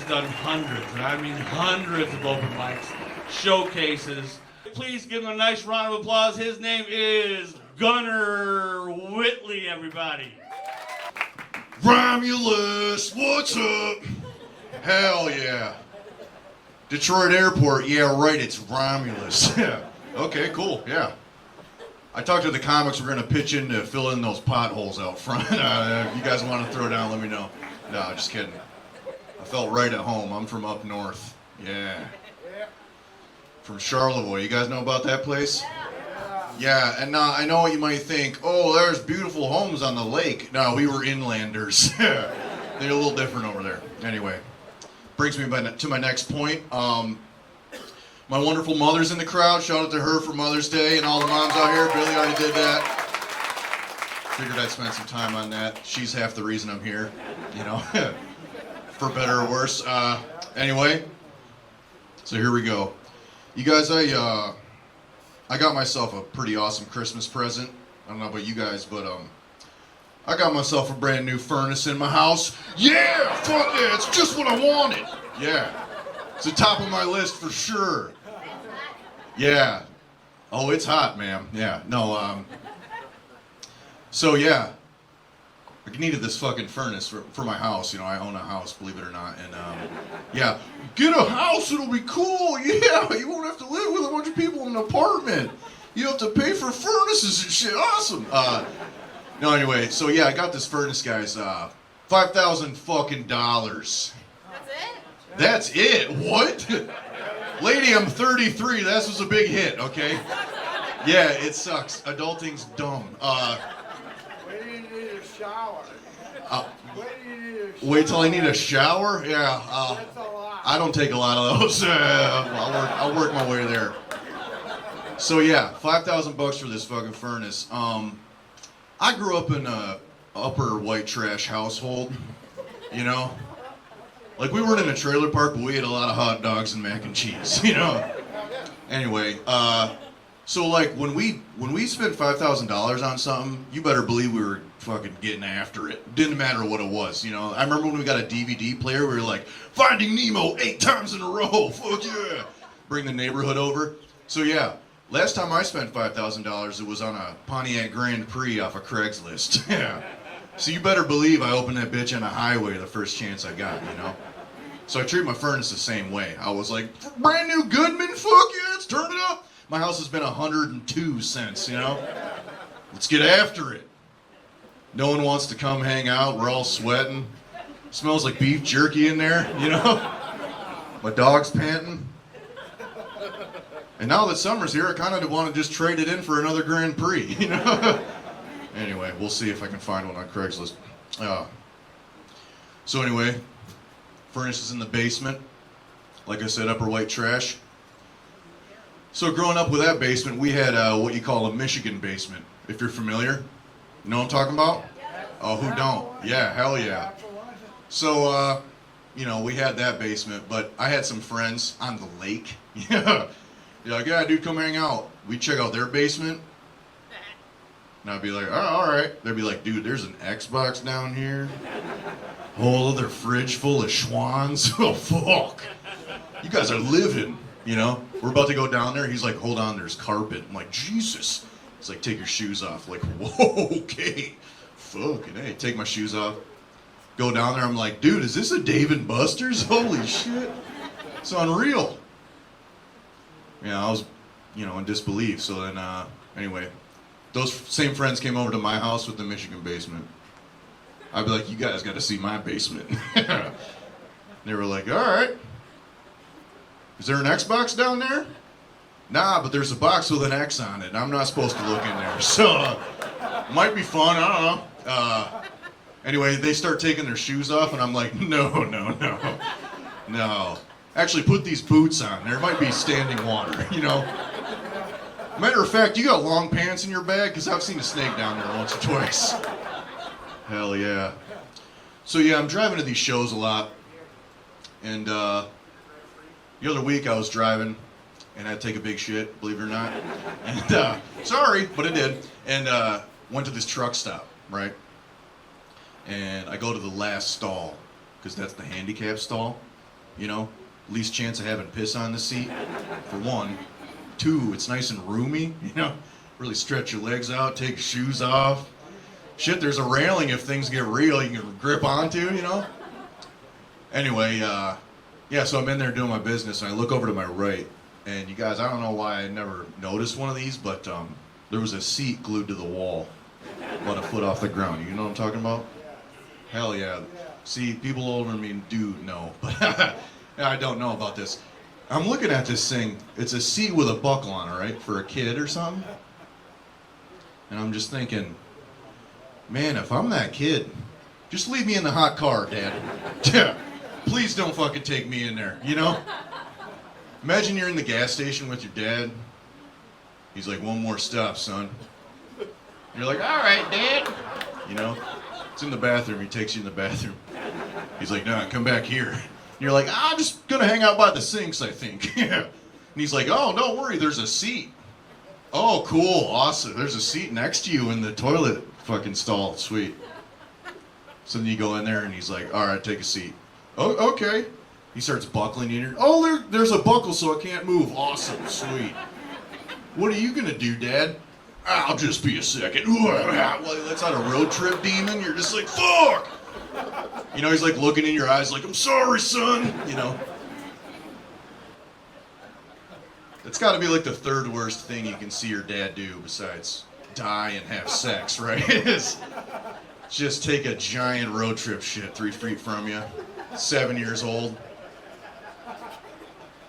has done hundreds, and I mean hundreds of open mics, showcases. Please give him a nice round of applause. His name is Gunnar Whitley, everybody. Romulus, what's up? Hell yeah. Detroit Airport, yeah right, it's Romulus. Okay, cool, yeah. I talked to the comics, we're gonna pitch in to fill in those potholes out front. If you guys want to throw down, let me know. No, just kidding. I felt right at home. I'm from up north. Yeah. From Charlevoix. You guys know about that place? Yeah, and I know what you might think. Oh, there's beautiful homes on the lake. No, we were inlanders. They're a little different over there. Anyway, brings me to my next point. My wonderful mother's in the crowd. Shout out to her for Mother's Day and all the moms out here. Billy already did that. Figured I'd spend some time on that. She's half the reason I'm here, you know, for better or worse. Anyway, so here we go. You guys, I got myself a pretty awesome Christmas present. I don't know about you guys, but I got myself a brand new furnace in my house. Yeah, fuck yeah, it's just what I wanted. Yeah, it's the top of my list for sure. Yeah. Oh, it's hot, ma'am. Yeah. No. So yeah, I needed this fucking furnace for my house. You know, I own a house, believe it or not, and yeah, get a house, it'll be cool. Yeah, you won't have to live with a bunch of people in an apartment. You have to pay for furnaces and shit. Awesome. No, anyway, so yeah, I got this furnace, guys. $5,000 fucking dollars. That's it? That's it. What? Lady, I'm 33. This was a big hit. Okay. Yeah, it sucks. Adulting's dumb. Wait till you need a shower. Wait till I need a shower? Yeah. That's a lot. I don't take a lot of those. I'll work my way there. So yeah, $5,000 for this fucking furnace. I grew up in a upper white trash household, you know? Like, we weren't in a trailer park, but we ate a lot of hot dogs and mac and cheese, you know? Anyway, so like, when we spent $5,000 on something, you better believe we were fucking getting after it. Didn't matter what it was, you know? I remember when we got a DVD player, we were like, Finding Nemo 8 times in a row, fuck yeah! Bring the neighborhood over. So yeah, last time I spent $5,000, it was on a Pontiac Grand Prix off of Craigslist. Yeah. So you better believe I opened that bitch on a highway the first chance I got, you know? So I treat my furnace the same way. I was like, brand new Goodman, fuck yeah, let's turn it up. My house has been 102 cents, you know? Let's get after it. No one wants to come hang out, we're all sweating. Smells like beef jerky in there, you know? My dog's panting. And now that summer's here, I kind of want to just trade it in for another Grand Prix, you know? Anyway, we'll see if I can find one on Craigslist. So anyway, furnace is in the basement. Like I said, upper white trash. So growing up with that basement, we had what you call a Michigan basement, if you're familiar. You know what I'm talking about? Oh, who don't? Yeah, hell yeah. So, you know, we had that basement, but I had some friends on the lake. Yeah. You're like, yeah, dude, come hang out. We'd check out their basement. And I'd be like, oh, all right. They'd be like, dude, there's an Xbox down here. Whole other fridge full of Schwans. Oh, fuck. You guys are living, you know? We're about to go down there. He's like, hold on, there's carpet. I'm like, Jesus. It's like, take your shoes off. Like, whoa, okay. Fucking hey, take my shoes off. Go down there. I'm like, dude, is this a Dave & Buster's? Holy shit. It's unreal. Yeah, I was, you know, in disbelief. So then, anyway. Those same friends came over to my house with the Michigan basement. I'd be like, you guys got to see my basement. They were like, all right. Is there an Xbox down there? Nah, but there's a box with an X on it. I'm not supposed to look in there. So, might be fun. I don't know. Anyway, they start taking their shoes off, and I'm like, no. Actually, put these boots on. There might be standing water, you know? Matter of fact, you got long pants in your bag? Because I've seen a snake down there once or twice. Hell yeah. So yeah, I'm driving to these shows a lot. And the other week I was driving and I had to take a big shit, believe it or not. And sorry, but I did. And went to this truck stop, right? And I go to the last stall, because that's the handicap stall. you know? Least chance of having piss on the seat, for one. Two, it's nice and roomy, you know? Really stretch your legs out, take your shoes off. Shit, there's a railing if things get real you can grip onto, you know? Anyway, yeah, so I'm in there doing my business, and I look over to my right, and you guys, I don't know why I never noticed one of these, but there was a seat glued to the wall, about a foot off the ground. You know what I'm talking about? Hell yeah. See, people older than me do know, but I don't know about this. I'm looking at this thing. It's a seat with a buckle on it, right? For a kid or something. And I'm just thinking, man, if I'm that kid, just leave me in the hot car, Dad. Please don't fucking take me in there, you know? Imagine you're in the gas station with your dad. He's like, one more stop, son. You're like, all right, Dad. You know? It's in the bathroom. He takes you in the bathroom. He's like, no, come back here. And you're like, I'm just gonna hang out by the sinks, I think. And he's like, oh, don't worry, there's a seat. Oh, cool, awesome. There's a seat next to you in the toilet fucking stall. Sweet. So then you go in there and he's like, all right, take a seat. Oh, okay. He starts buckling you in. Oh, there's a buckle so I can't move. Awesome, sweet. What are you gonna do, Dad? I'll just be a second. Well, that's not a road trip demon. You're just like, fuck! You know, he's like looking in your eyes like, I'm sorry, son. You know? That's gotta be like the third worst thing you can see your dad do besides die and have sex, right? It's just take a giant road trip shit 3 feet from you. 7 years old.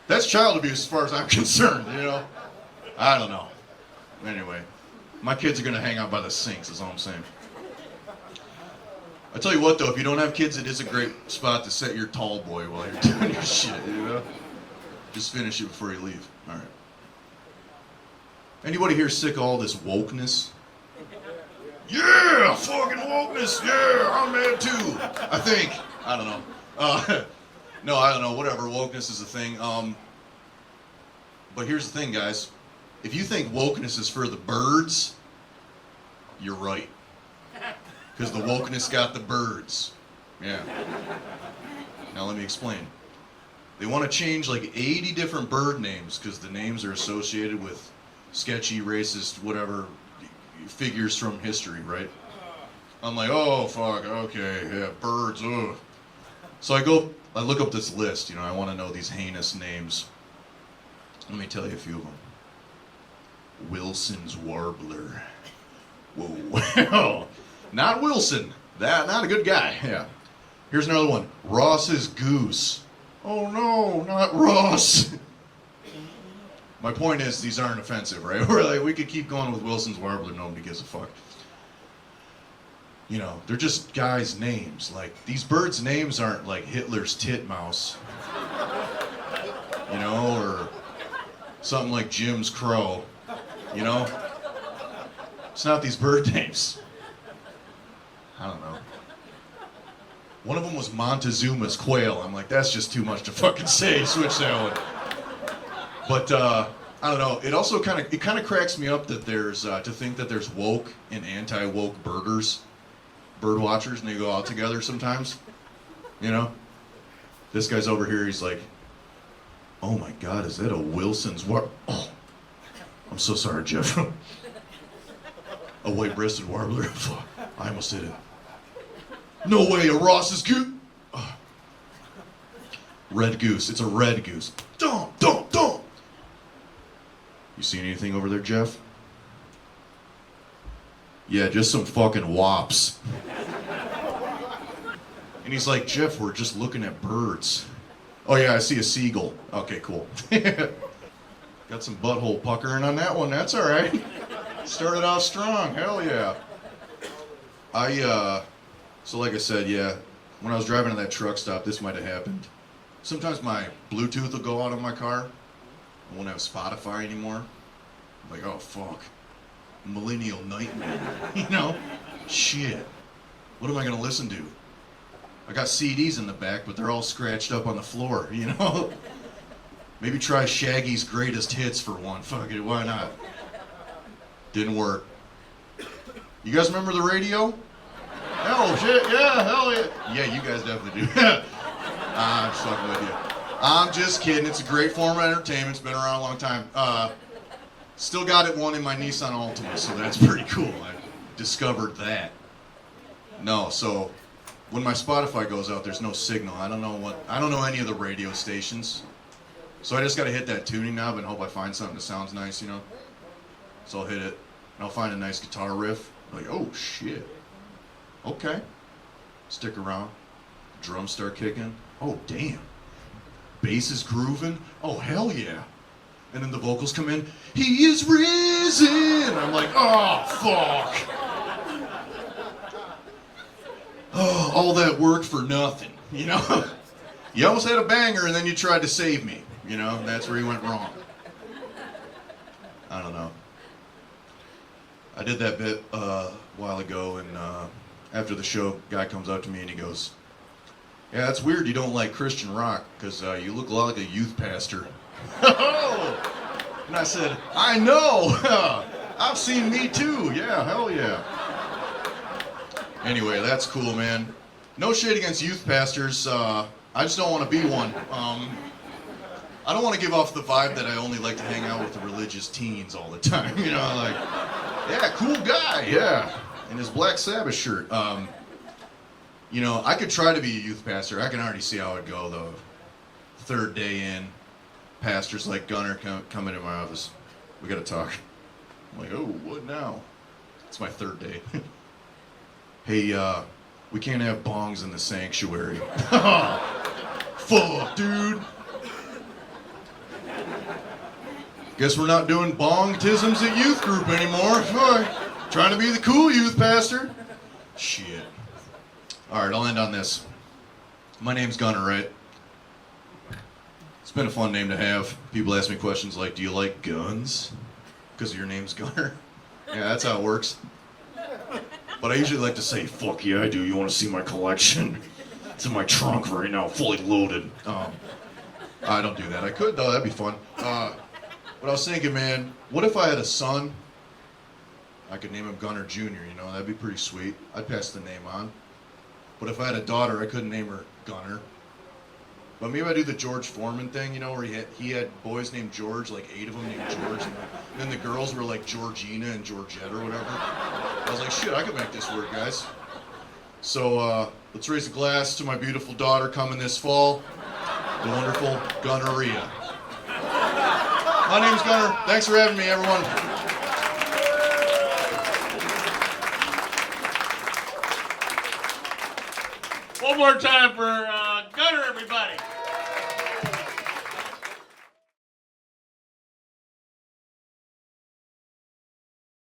That's child abuse as far as I'm concerned, you know? I don't know. Anyway, my kids are gonna hang out by the sinks, is all I'm saying. I tell you what though, if you don't have kids, it is a great spot to set your tall boy while you're doing your shit, you know? Just finish it before you leave. All right. Anybody here sick of all this wokeness? Yeah, fucking wokeness, yeah, I'm mad too. I think. I don't know. No, I don't know, whatever, wokeness is a thing. But here's the thing, guys. If you think wokeness is for the birds, you're right. Because the wokeness got the birds. Yeah. Now let me explain. They want to change like 80 different bird names because the names are associated with sketchy, racist, whatever figures from history, right? I'm like, oh, fuck, okay, yeah, birds, ugh. So I look up this list, you know, I want to know these heinous names. Let me tell you a few of them. Wilson's warbler. Whoa. Not Wilson. Not a good guy. Yeah. Here's another one. Ross's goose. Oh no, not Ross. My point is, these aren't offensive, right? We could keep going with Wilson's warbler. Nobody gives a fuck. You know, they're just guys' names. Like, these birds' names aren't like Hitler's titmouse. You know, or something like Jim's crow. You know? It's not these bird names. I don't know. One of them was Montezuma's quail. I'm like, that's just too much to fucking say. Switch that one. But I don't know. It also kind of cracks me up that there's to think that there's woke and anti-woke bird watchers, and they go out together sometimes. You know? This guy's over here. He's like, oh my God, is that a Wilson's warbler? Oh, I'm so sorry, Jeff. A white-breasted warbler. Fuck, I almost did it. No way, a Ross's goose. Oh. Red goose. It's a red goose. Don't. You see anything over there, Jeff? Yeah, just some fucking wops. And he's like, Jeff, we're just looking at birds. Oh yeah, I see a seagull. Okay, cool. Got some butthole puckering on that one. That's all right. Started off strong. Hell yeah. So like I said, yeah, when I was driving to that truck stop, this might have happened. Sometimes my Bluetooth will go out on my car. I won't have Spotify anymore. I'm like, oh fuck. Millennial nightmare. You know? Shit. What am I gonna listen to? I got CDs in the back, but they're all scratched up on the floor, you know? Maybe try Shaggy's Greatest Hits for one. Fuck it, why not? Didn't work. You guys remember the radio? Oh shit, yeah, hell yeah. Yeah, you guys definitely do. I'm just fucking with you. I'm just kidding. It's a great form of entertainment. It's been around a long time. Still got it one in my Nissan Altima, so that's pretty cool. I discovered that. No, so when my Spotify goes out, there's no signal. I don't know any of the radio stations. So I just got to hit that tuning knob and hope I find something that sounds nice, you know? So I'll hit it, and I'll find a nice guitar riff. Like, oh, shit. Okay. Stick around. Drums start kicking. Oh, damn. Bass is grooving. Oh, hell yeah. And then the vocals come in. He is risen. I'm like, oh, fuck. Oh, all that work for nothing, you know? You almost had a banger, and then you tried to save me. You know, that's where you went wrong. I don't know. I did that bit a while ago, and after the show, guy comes up to me and he goes, yeah, that's weird you don't like Christian rock, because you look a lot like a youth pastor. And I said, I know! I've seen me too, yeah, hell yeah. Anyway, that's cool, man. No shade against youth pastors, I just don't want to be one. I don't want to give off the vibe that I only like to hang out with the religious teens all the time, you know, like, yeah, cool guy, yeah, in his Black Sabbath shirt. You know, I could try to be a youth pastor. I can already see how it'd go, though. Third day in, pastors like Gunnar come into my office. We gotta talk. I'm like, oh, what now? It's my third day. Hey, we can't have bongs in the sanctuary. Fuck, dude. Guess we're not doing bong-tisms at youth group anymore. Trying to be the cool youth pastor. Shit. Alright, I'll end on this. My name's Gunnar, right? It's been a fun name to have. People ask me questions like, do you like guns? Because your name's Gunnar? Yeah, that's how it works. But I usually like to say, fuck yeah, I do. You want to see my collection? It's in my trunk right now, fully loaded. I don't do that. I could, though. That'd be fun. But I was thinking, man, what if I had a son? I could name him Gunnar Jr., you know? That'd be pretty sweet. I'd pass the name on. But if I had a daughter, I couldn't name her Gunnar. But maybe I do the George Foreman thing, you know, where he had boys named George, like 8 of them named George. And then the girls were like Georgina and Georgette or whatever. I was like, shit, I could make this work, guys. So let's raise a glass to my beautiful daughter coming this fall, the wonderful Gunnaria. My name's Gunnar. Thanks for having me, everyone. One more time for